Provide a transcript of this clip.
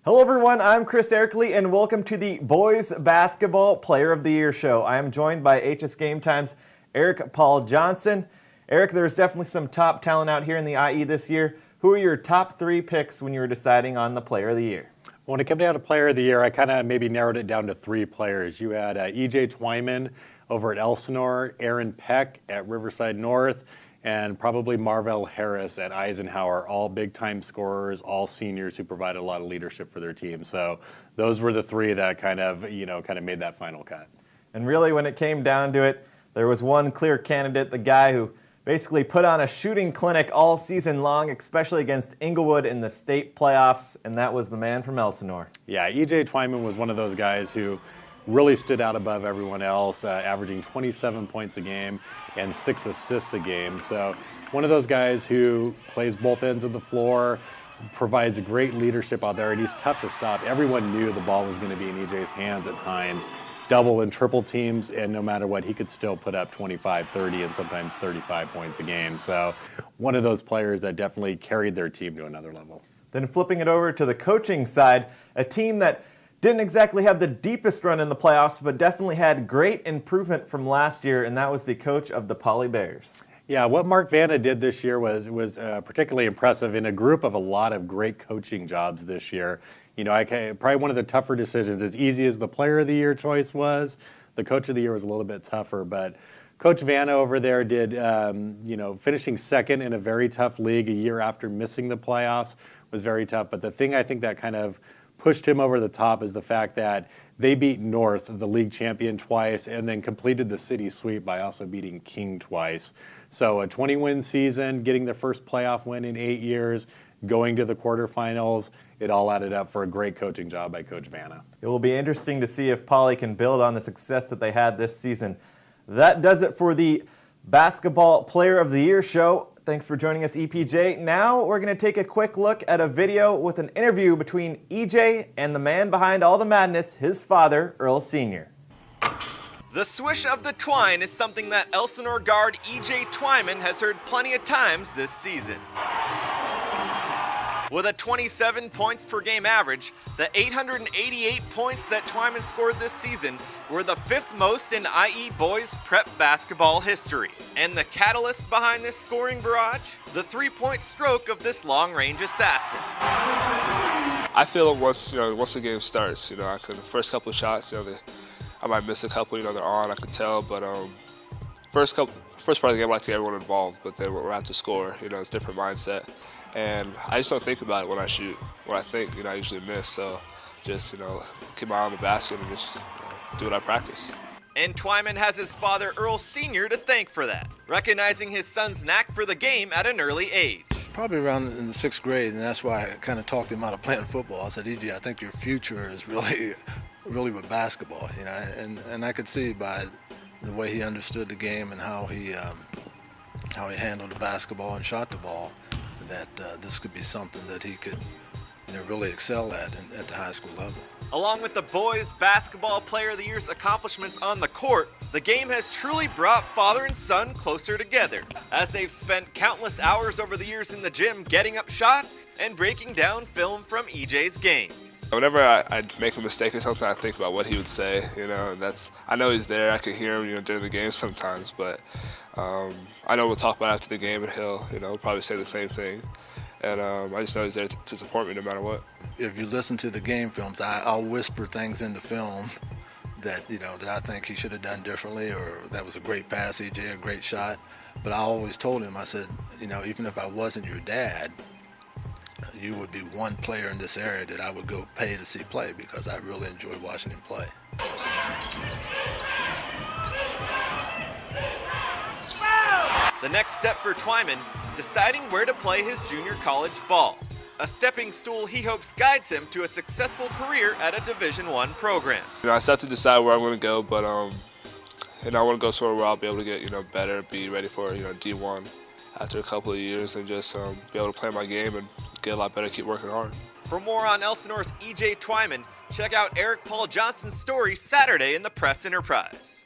Hello everyone, I'm Chris Erkley and welcome to the Boys Basketball Player of the Year show. I am joined by HS Game Time's Eric Paul Johnson. Eric, there's definitely some top talent out here in the IE this year. Who are your top three picks when you were deciding on the Player of the Year? When it came down to Player of the Year, I kind of maybe narrowed it down to three players. You had EJ Twwyman over at Elsinore, Aaron Peck at Riverside North, and probably Marvell Harris at Eisenhower, all big-time scorers, all seniors who provided a lot of leadership for their team. So those were the three that kind of made that final cut. And really, when it came down to it, there was one clear candidate, the guy who basically put on a shooting clinic all season long, especially against Inglewood in the state playoffs, and that was the man from Elsinore. Yeah, EJ Twwyman was one of those guys who really stood out above everyone else, averaging 27 points a game and 6 assists a game. So one of those guys who plays both ends of the floor, provides great leadership out there, and he's tough to stop. Everyone knew the ball was going to be in EJ's hands at times, double and triple teams, and no matter what, he could still put up 25, 30, and sometimes 35 points a game. So one of those players that definitely carried their team to another level. Then flipping it over to the coaching side, a team that didn't exactly have the deepest run in the playoffs, but definitely had great improvement from last year, and that was the coach of the Poly Bears. Yeah, what Mark Vanna did this year was particularly impressive in a group of a lot of great coaching jobs this year. You know, probably one of the tougher decisions. As easy as the Player of the Year choice was, the Coach of the Year was a little bit tougher. But Coach Vanna over there did, finishing second in a very tough league a year after missing the playoffs was very tough. But the thing I think that kind of pushed him over the top is the fact that they beat North, the league champion, twice, and then completed the city sweep by also beating King twice. So a 20-win season, getting their first playoff win in 8 years, going to the quarterfinals, it all added up for a great coaching job by Coach Vanna. It will be interesting to see if Poly can build on the success that they had this season. That does it for the Basketball Player of the Year show. Thanks for joining us, EPJ. Now we're going to take a quick look at a video with an interview between EJ and the man behind all the madness, his father, Earl Sr. The swish of the twine is something that Elsinore guard EJ Twwyman has heard plenty of times this season. With a 27 points per game average, the 888 points that Twwyman scored this season were the 5th most in IE boys prep basketball history. And the catalyst behind this scoring barrage? The 3-point stroke of this long-range assassin. I feel once the game starts, the first couple of shots, I might miss a couple, they're on, I could tell, but first part of the game I like to get everyone involved, but then we're out to score, it's a different mindset. And I just don't think about it when I shoot. When I think, I usually miss. So just, keep my eye on the basket and just do what I practice. And Twwyman has his father, Earl Sr., to thank for that, recognizing his son's knack for the game at an early age. Probably around in the 6th grade, and that's why I kind of talked him out of playing football. I said, EJ, I think your future is really with basketball, and I could see by the way he understood the game and how he handled the basketball and shot the ball, that this could be something that he could really excel at the high school level. Along with the boys' basketball Player of the Year's accomplishments on the court, the game has truly brought father and son closer together, as they've spent countless hours over the years in the gym getting up shots and breaking down film from EJ's games. Whenever I make a mistake or something, I think about what he would say, I know he's there, I can hear him, during the game sometimes, but I know we'll talk about it after the game, and he'll probably say the same thing. And I just know he's there to support me no matter what. If you listen to the game films, I'll whisper things in the film that that I think he should have done differently, or that was a great pass, EJ, a great shot. But I always told him, I said, even if I wasn't your dad, you would be one player in this area that I would go pay to see play, because I really enjoy watching him play. The next step for Twwyman, deciding where to play his junior college ball. A stepping stool he hopes guides him to a successful career at a Division I program. I still have to decide where I'm going to go, but I want to go somewhere where I'll be able to get better, be ready for D1 after a couple of years, and just be able to play my game and get a lot better, keep working hard. For more on Elsinore's EJ Twwyman, check out Eric Paul Johnson's story Saturday in the Press Enterprise.